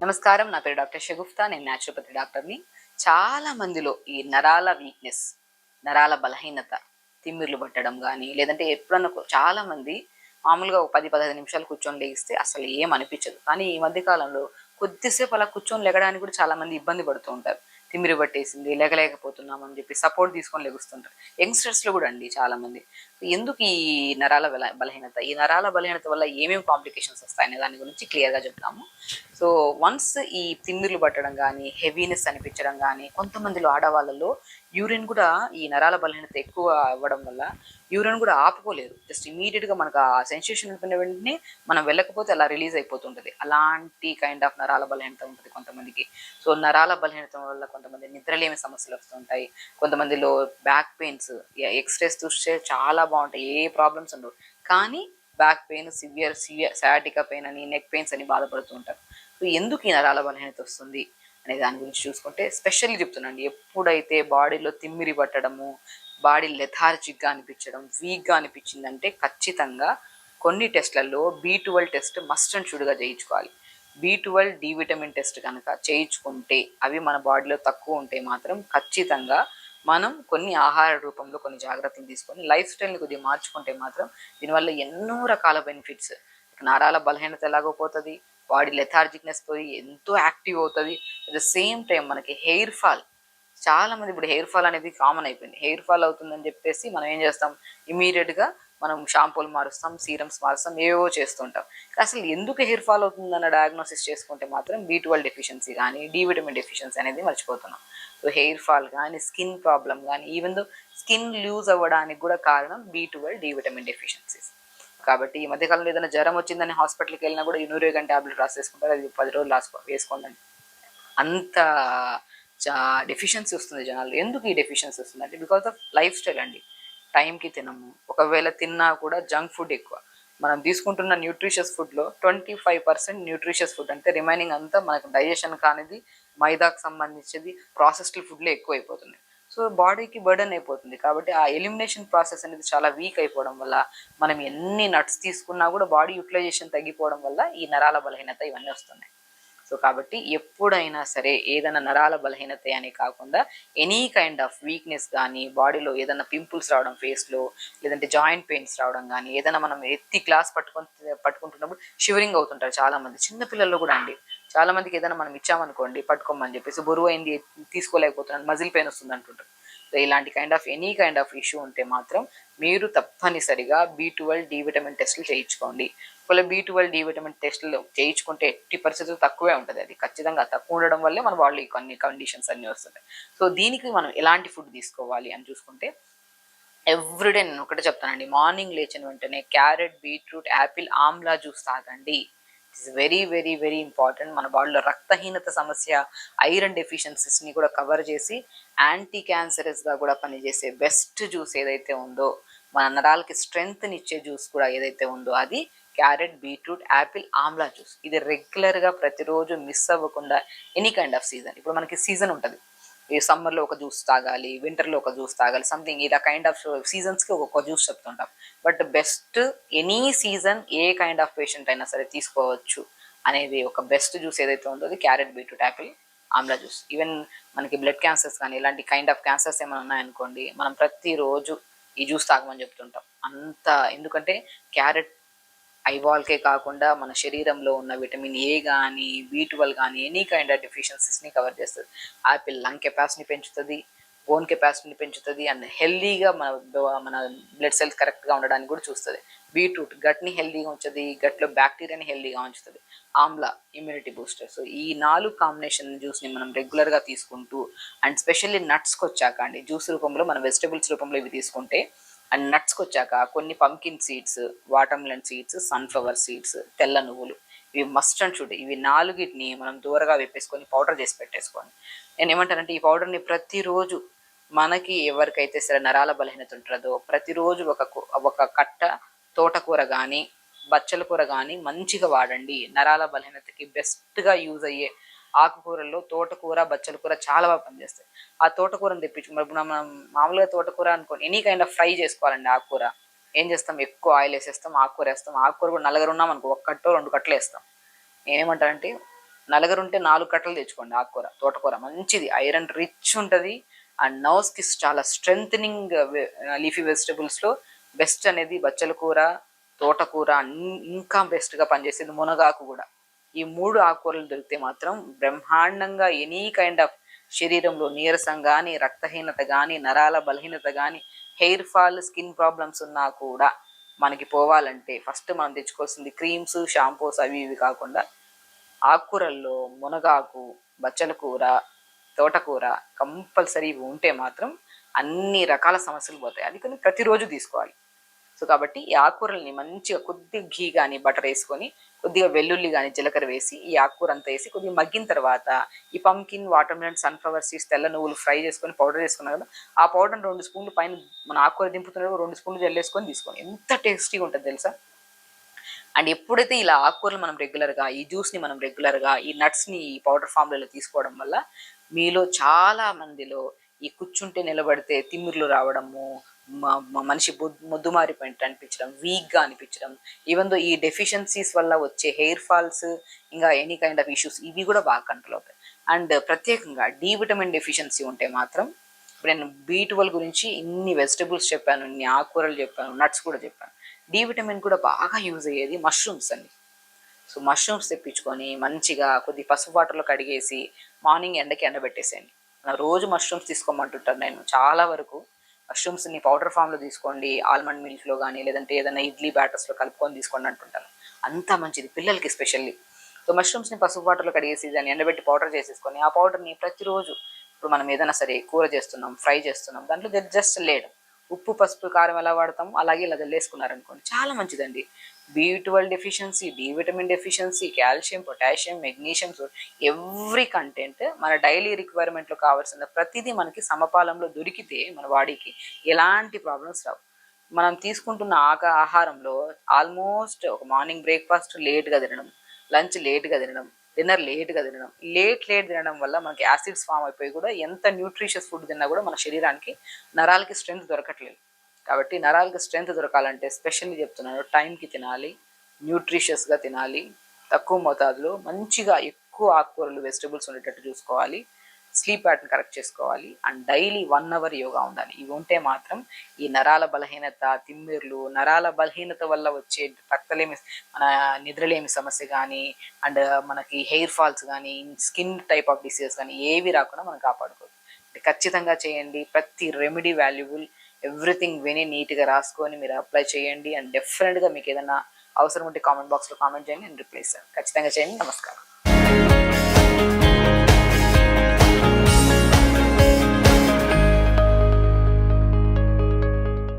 నమస్కారం. నా పేరు డాక్టర్ షగుఫ్తా. నేను న్యాచురోపతి డాక్టర్ని. చాలా మందిలో ఈ నరాల వీక్‌నెస్, నరాల బలహీనత, తిమ్మిర్లు పట్టడం గానీ, లేదంటే ఎప్పుడన్నా చాలా మంది మామూలుగా ఒక 10, 15 నిమిషాలు కూర్చొని లెగిస్తే అసలు ఏం అనిపించదు. కానీ ఈ మధ్య కాలంలో కొద్దిసేపు అలా కూర్చొని లెగడానికి కూడా చాలా మంది ఇబ్బంది పడుతూ ఉంటారు. తిమ్మిరి పట్టేసింది, లెగలేకపోతున్నాం అని చెప్పి సపోర్ట్ తీసుకొని లెగుస్తుంటారు. యంగ్‌స్టర్స్‌లో కూడా అండి చాలామంది. ఎందుకు ఈ నరాల బలహీనత? ఈ నరాల బలహీనత వల్ల ఏమేమి కాంప్లికేషన్స్ వస్తాయనే దాని గురించి క్లియర్‌గా చెప్తాము. సో వన్స్ ఈ తిమ్మిర్లు పట్టడం కానీ, హెవీనెస్ అనిపించడం కానీ, కొంతమందిలో ఆడవాళ్ళలో యూరిన్ కూడా ఈ నరాల బలహీనత ఎక్కువ అవ్వడం వల్ల యూరిన్ కూడా ఆపుకోలేరు. జస్ట్ ఇమీడియట్గా మనకు ఆ సెన్సేషన్ అనుకున్న వెంటనే మనం వెళ్ళకపోతే అలా రిలీజ్ అయిపోతుంటుంది. అలాంటి కైండ్ ఆఫ్ నరాల బలహీనత ఉంటుంది కొంతమందికి. సో నరాల బలహీనత వల్ల కొంతమంది నిద్రలేమి సమస్యలు వస్తుంటాయి. కొంతమందిలో బ్యాక్ పెయిన్స్, ఎక్స్రేస్ చూస్తే చాలా బాగుంటాయి, ఏ ప్రాబ్లమ్స్ ఉండవు. కానీ back pain, severe sciatica pain అని, నెక్ పెయిన్స్ అని బాధపడుతూ ఉంటారు. సో ఎందుకు ఈ నరాల బలహీనత వస్తుంది అనే దాని గురించి చూసుకుంటే స్పెషల్లీ చెప్తున్నాండి. ఎప్పుడైతే బాడీలో తిమ్మిరి పట్టడము, బాడీ లెథార్జిక్గా అనిపించడం, వీక్గా అనిపించిందంటే ఖచ్చితంగా కొన్ని టెస్ట్లలో B12 టెస్ట్ మస్ట్ అండ్ షుడ్గా చేయించుకోవాలి. B12 డి విటమిన్ టెస్ట్ కనుక చేయించుకుంటే అవి మన బాడీలో తక్కువ ఉంటే మాత్రం ఖచ్చితంగా మనం కొన్ని ఆహార రూపంలో కొన్ని జాగ్రత్తలు తీసుకొని లైఫ్ స్టైల్ని కొద్దిగా మార్చుకుంటే మాత్రం దీనివల్ల ఎన్నో రకాల బెనిఫిట్స్. నరాల బలహీనత ఎలాగో పోతుంది, బాడీ లెథార్జిక్నెస్ పోయి ఎంతో యాక్టివ్ అవుతుంది. అట్ ద సేమ్ టైం మనకి హెయిర్ ఫాల్, చాలా మంది ఇప్పుడు హెయిర్ ఫాల్ అనేది కామన్ అయిపోయింది. హెయిర్ ఫాల్ అవుతుందని చెప్పేసి మనం ఏం చేస్తాం, ఇమీడియట్గా మనం షాంపూలు మారుస్తాం, సీరమ్స్ మారుస్తాం, ఏవో చేస్తుంటాం. అసలు ఎందుకు హెయిర్ ఫాల్ అవుతుందన్న డయాగ్నోసిస్ చేసుకుంటే మాత్రం B12 డెఫిషియన్సీ కానీ, డి విటమిన్ డెఫిషియన్సీ అనేది మర్చిపోతున్నాం. సో హెయిర్ ఫాల్ కానీ, స్కిన్ ప్రాబ్లం కానీ, ఈవెన్ దో స్కిన్ లూజ్ అవ్వడానికి కూడా కారణం B12 డి విటమిన్ డెఫిషియన్సీస్. కాబట్టి ఈ మధ్యకాలంలో ఏదైనా జ్వరం వచ్చిందని హాస్పిటల్కి వెళ్ళినా కూడా యూనోరేగన్ ట్యాబ్లెట్ రాసేసుకుంటారు. అది 10 రోజులు వేసుకోండి. అంత డెఫిషియన్సీ వస్తుంది జనాలు. ఎందుకు ఈ డెఫిషియన్సీ వస్తుంది అంటే బికాస్ ఆఫ్ లైఫ్ స్టైల్ అండి. టైంకి తినము, ఒకవేళ తిన్నా కూడా జంక్ ఫుడ్ ఎక్కువ. మనం తీసుకుంటున్న న్యూట్రిషియస్ ఫుడ్లో 25% న్యూట్రిషియస్ ఫుడ్, అంటే రిమైనింగ్ అంతా మనకు డైజెషన్ కానిది, మైదాకు సంబంధించింది, ప్రాసెస్డ్ ఫుడ్లే ఎక్కువ అయిపోతుంది. సో బాడీకి బర్డన్ అయిపోతుంది. కాబట్టి ఆ ఎలిమినేషన్ ప్రాసెస్ అనేది చాలా వీక్ అయిపోవడం వల్ల మనం ఎన్ని నట్స్ తీసుకున్నా కూడా బాడీ యూటిలైజేషన్ తగ్గిపోవడం వల్ల ఈ నరాల బలహీనత ఇవన్నీ వస్తున్నాయి. సో కాబట్టి ఎప్పుడైనా సరే ఏదైనా నరాల బలహీనత అని కాకుండా ఎనీ కైండ్ ఆఫ్ వీక్నెస్ కానీ, బాడీలో ఏదైనా పింపుల్స్ రావడం ఫేస్లో, లేదంటే జాయింట్ పెయిన్స్ రావడం కానీ, ఏదైనా మనం ఎత్తి గ్లాస్ పట్టుకుంటున్నప్పుడు షివరింగ్ అవుతుంటారు చాలామంది. చిన్నపిల్లల్లో కూడా అండి, చాలా మందికి ఏదైనా మనం ఇచ్చామనుకోండి పట్టుకోమని చెప్పేసి, బరువు అయింది తీసుకోలేకపోతున్నాను, మజిల్ పెయిన్ వస్తుంది అంటుంటారు. సో ఇలాంటి kind of any kind of issue ఉంటే మాత్రం మీరు తప్పనిసరిగా B12 డి విటమిన్ టెస్టులు చేయించుకోండి. ఒకవేళ B12 డి విటమిన్ టెస్టులు చేయించుకుంటే 80% తక్కువే ఉంటుంది. అది ఖచ్చితంగా తక్కువ ఉండడం వల్లే మన బాడీ కొన్ని కండిషన్స్ అన్నీ వస్తున్నాయి. సో దీనికి మనం ఎలాంటి ఫుడ్ తీసుకోవాలి అని చూసుకుంటే, ఎవ్రీడే నేను ఒకటే చెప్తానండి, మార్నింగ్ లేచిన వెంటనే carrot, beetroot, apple, amla juice తాగండి. It's very very very important. మన బాడీలో రక్తహీనత సమస్య, ఐరన్ డెఫిషియన్సీస్ని కూడా కవర్ చేసి యాంటీ క్యాన్సరస్గా కూడా పనిచేసే బెస్ట్ జ్యూస్ ఏదైతే ఉందో, మన నరాలకి స్ట్రెంగ్త్ని ఇచ్చే జ్యూస్ కూడా ఏదైతే ఉందో అది carrot, beetroot, apple, amla juice. ఇది రెగ్యులర్గా ప్రతిరోజు మిస్ అవ్వకుండా ఎనీ కైండ్ ఆఫ్ సీజన్, ఇప్పుడు మనకి సీజన్ ఉంటుంది, ఈ సమ్మర్లో ఒక జ్యూస్ తాగాలి, వింటర్లో ఒక జ్యూస్ తాగాలి, సంథింగ్ ఇలా కైండ్ ఆఫ్ సీజన్స్కి ఒక్కొక్క జ్యూస్ చెప్తుంటాం. బట్ బెస్ట్ ఎనీ సీజన్ ఏ కైండ్ ఆఫ్ పేషెంట్ అయినా సరే తీసుకోవచ్చు అనేది ఒక బెస్ట్ జ్యూస్ ఏదైతే ఉందో అది carrot, beetroot, apple, amla juice. Even మనకి బ్లడ్ క్యాన్సర్స్ కానీ ఇలాంటి కైండ్ ఆఫ్ క్యాన్సర్స్ ఏమైనా ఉన్నాయనుకోండి, మనం ప్రతిరోజు ఈ జ్యూస్ తాగమని చెప్తుంటాం. అంత ఎందుకంటే క్యారెట్ ఐబాల్కే కాకుండా మన శరీరంలో ఉన్న విటమిన్ ఏ కానీ, B12 కానీ ఎనీ కైండ్ ఆఫ్ డెఫిషియన్సీస్ని కవర్ చేస్తుంది. యాపిల్ లంగ్ కెపాసిటీని పెంచుతుంది, బోన్ కెపాసిటీని పెంచుతుంది, అండ్ హెల్దీగా మన బ్లడ్ సెల్స్ కరెక్ట్గా ఉండడానికి కూడా చూస్తుంది. బీట్రూట్ గట్ని హెల్దీగా ఉంచుతుంది, గట్లో బ్యాక్టీరియాని హెల్దీగా ఉంచుతుంది. Amla immunity booster. సో ఈ 4 కాంబినేషన్ జ్యూస్ని మనం రెగ్యులర్గా తీసుకుంటూ, అండ్ స్పెషల్లీ నట్స్కి వచ్చాక అండి, జ్యూస్ రూపంలో మన వెజిటబుల్స్ రూపంలో ఇవి తీసుకుంటే, అండ్ నట్స్కి వచ్చాక కొన్ని pumpkin seeds, watermelon seeds, sunflower seeds, తెల్ల నువ్వులు, ఇవి మస్ట్ అండ్ షుడ్. ఇవి 4ని మనం దూరగా వేపేసుకొని పౌడర్ చేసి పెట్టేసుకోండి. నేను ఏమంటానంటే ఈ పౌడర్ని ప్రతిరోజు మనకి ఎవరికైతే సరే నరాల బలహీనత ఉంటుందో ప్రతిరోజు ఒక కట్ట తోటకూర కానీ, బచ్చల కూర కానీ మంచిగా వాడండి. నరాల బలహీనతకి బెస్ట్గా యూజ్ అయ్యే ఆకుకూరల్లో తోటకూర, బచ్చల కూర చాలా బాగా పనిచేస్తాయి. ఆ తోటకూరని తెప్పించుకుని ఇప్పుడు మనం మామూలుగా తోటకూర అనుకోని ఎనీ కైండ్ ఆఫ్ ఫ్రై చేసుకోవాలండి. ఆకుకూర ఏం చేస్తాం, ఎక్కువ ఆయిల్ వేసేస్తాం, ఆకుకూర వేస్తాం. ఆకుకూర కూడా నలుగురు ఉన్నాం అనుకో, 1 కట్టో 2 కట్టలు వేస్తాం. నేనేమంటానంటే నలుగురుంటే 4 కట్టలు తెచ్చుకోండి. ఆకుకూర, తోటకూర మంచిది, ఐరన్ రిచ్ ఉంటుంది. అండ్ నర్వ్స్కి చాలా స్ట్రెంథనింగ్ లీఫీ వెజిటబుల్స్లో బెస్ట్ అనేది బచ్చల కూర, తోటకూర, ఇంకా బెస్ట్గా పనిచేసేది మునగాకు కూడా. ఈ 3 ఆకుకూరలు దొరికితే మాత్రం బ్రహ్మాండంగా ఎనీ కైండ్ ఆఫ్ శరీరంలో నీరసం కానీ, రక్తహీనత కానీ, నరాల బలహీనత కానీ, హెయిర్ ఫాల్, స్కిన్ ప్రాబ్లమ్స్ ఉన్నా కూడా మనకి పోవాలంటే ఫస్ట్ మనం తెచ్చుకోవాల్సింది క్రీమ్స్, షాంపూస్ అవి ఇవి కాకుండా ఆకుకూరల్లో మునగాకు, బచ్చల కూర, తోటకూర కంపల్సరీ ఇవి ఉంటే మాత్రం అన్ని రకాల సమస్యలు పోతాయి. అది కానీ ప్రతిరోజు తీసుకోవాలి. సో కాబట్టి ఈ ఆకుకూరల్ని మంచిగా కొద్దిగా ఘీ కానీ బటర్ వేసుకొని, కొద్దిగా వెల్లుల్లి కానీ జీలకర్ర వేసి ఈ ఆకుకూర అంతా వేసి కొద్దిగా మగ్గిన తర్వాత ఈ pumpkin, water melon, sunflower seeds, తెల్ల నువ్వులు ఫ్రై చేసుకొని పౌడర్ చేసుకున్నాం కదా, ఆ పౌడర్ 2 స్పూన్లు పైన మన ఆకుకూర దింపుతున్నప్పుడు 2 స్పూన్లు జల్లేసుకొని తీసుకోండి. ఎంత టేస్టీగా ఉంటుంది తెలుసా. అండ్ ఎప్పుడైతే ఇలా ఆకుకూరలు మనం రెగ్యులర్గా, ఈ జ్యూస్ని మనం రెగ్యులర్గా, ఈ నట్స్ని ఈ పౌడర్ ఫామ్లలో తీసుకోవడం వల్ల మీలో చాలా మందిలో ఈ కూర్చుంటే నిలబడితే తిమ్మిర్లు రావడము, మనిషి మొద్దుమారిపోయినట్టు అనిపించడం, వీక్గా అనిపించడం, ఈవెన్ దో ఈ డెఫిషియన్సీస్ వల్ల వచ్చే హెయిర్ ఫాల్స్, ఇంకా ఎనీ కైండ్ ఆఫ్ ఇష్యూస్ ఇవి కూడా బాగా కంట్రోల్ అవుతాయి. అండ్ ప్రత్యేకంగా డి విటమిన్ డెఫిషియన్సీ ఉంటే మాత్రం, ఇప్పుడు నేను B12 గురించి ఇన్ని వెజిటబుల్స్ చెప్పాను, ఇన్ని ఆకుకూరలు చెప్పాను, నట్స్ కూడా చెప్పాను. డి విటమిన్ కూడా బాగా యూజ్ అయ్యేది మష్రూమ్స్ అండి. సో మష్రూమ్స్ తెప్పించుకొని మంచిగా కొద్ది పసుపు వాటర్లో కడిగేసి మార్నింగ్ ఎండకి ఎండబెట్టేసేయండి. రోజు మష్రూమ్స్ తీసుకోమంటుంటాను నేను. చాలా వరకు మష్రూమ్స్ని పౌడర్ ఫామ్లో తీసుకోండి, ఆల్మండ్ మిల్క్లో కానీ, లేదంటే ఏదైనా ఇడ్లీ బ్యాటర్స్లో కలుపుకొని తీసుకోండి అంటుంటాను. అంత మంచిది పిల్లలకి ఎస్పెషల్లీ. సో మష్రూమ్స్ని పసుపు వాటర్లో కడిగేసి దాన్ని ఎండబెట్టి పౌడర్ చేసేసుకొని ఆ పౌడర్ని ప్రతిరోజు, ఇప్పుడు మనం ఏదైనా సరే కూర చేస్తున్నాం, ఫ్రై చేస్తున్నాం, దాంట్లో జస్ట్ లేడు ఉప్పు, పసుపు, కారం ఎలా వాడతాం అలాగే ఇలా జల్లేసుకున్నారనుకోండి, చాలా మంచిదండి. B12 deficiency, D vitamin deficiency, calcium, potassium, magnesium, every content మన డైలీ రిక్వైర్మెంట్లో కావాల్సిన ప్రతిదీ మనకి సమపాలంలో దొరికితే మన బాడీకి ఎలాంటి ప్రాబ్లమ్స్ రావు. మనం తీసుకుంటున్న ఆహారంలో ఆల్మోస్ట్ ఒక మార్నింగ్ బ్రేక్ఫాస్ట్ లేట్గా తినడం, లంచ్ లేట్గా తినడం, డిన్నర్ లేట్గా తినడం, లేట్ తినడం వల్ల మనకి యాసిడ్స్ ఫామ్ అయిపోయి కూడా ఎంత న్యూట్రిషియస్ ఫుడ్ తిన్నా కూడా మన శరీరానికి, నరాలకి స్ట్రెంత్ దొరకట్లేదు. కాబట్టి నరాలకి స్ట్రెంత్ దొరకాలంటే స్పెషల్లీ చెప్తున్నాను, టైంకి తినాలి, న్యూట్రిషియస్గా తినాలి, తక్కువ మోతాదులో మంచిగా ఎక్కువ ఆకుకూరలు, వెజిటబుల్స్ ఉండేటట్టు చూసుకోవాలి, స్లీప్ ప్యాటర్న్ కరెక్ట్ చేసుకోవాలి, అండ్ డైలీ 1 అవర్ యోగా ఉండాలి. ఇవి ఉంటే మాత్రం ఈ నరాల బలహీనత, తిమ్మిర్లు, నరాల బలహీనత వల్ల వచ్చే రక్తలేమి, మన నిద్రలేమి సమస్య కానీ, అండ్ మనకి హెయిర్ ఫాల్స్ కానీ, స్కిన్ టైప్ ఆఫ్ డిసీజెస్ కానీ ఏవి రాకుండా మనం కాపాడుకోవచ్చు. ఖచ్చితంగా చేయండి. ప్రతి రెమెడీ వాల్యుబుల్, ఎవ్రీథింగ్ విని నీట్గా రాసుకొని మీరు అప్లై చేయండి. అండ్ డెఫినెట్గా మీకు ఏదైనా అవసరం ఉంటే కామెంట్ బాక్స్లో కామెంట్ చేయండి, నేను రిప్లై ఇస్తాను. ఖచ్చితంగా చేయండి. నమస్కారం.